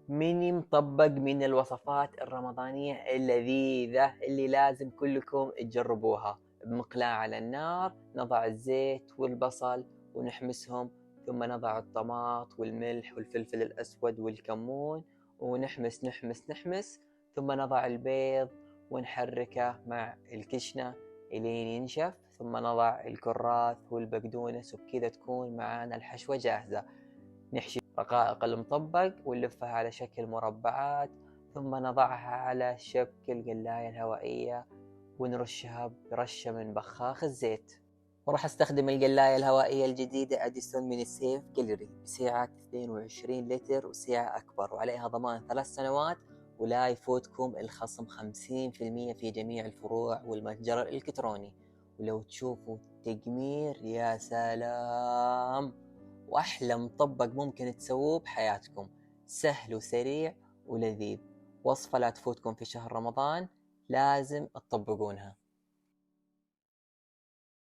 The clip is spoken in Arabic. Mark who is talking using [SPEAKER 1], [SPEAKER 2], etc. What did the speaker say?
[SPEAKER 1] ميني مطبق من الوصفات الرمضانية اللذيذة اللي لازم كلكم تجربوها. بمقلاة على النار نضع الزيت والبصل ونحمسهم، ثم نضع الطماط والملح والفلفل الأسود والكمون ونحمس نحمس نحمس، ثم نضع البيض ونحركه مع الكشنة إلين ينشف، ثم نضع الكراث والبقدونس، وبكذا تكون معانا الحشوة جاهزة. نحشي رقائق المطبق ونلفها على شكل مربعات، ثم نضعها على شكل قلاية الهوائية ونرشها برشة من بخاخ الزيت. وراح استخدم القلاية الهوائية الجديدة اديسون من السيف جاليري بسعة 22 لتر وسعة اكبر، وعليها ضمان 3 سنوات، ولا يفوتكم الخصم 50% في جميع الفروع والمتجر الالكتروني. ولو تشوفوا التقمير يا سلام، واحلى مطبق ممكن تسووه بحياتكم، سهل وسريع ولذيذ. وصفة لا تفوتكم في شهر رمضان، لازم تطبقونها.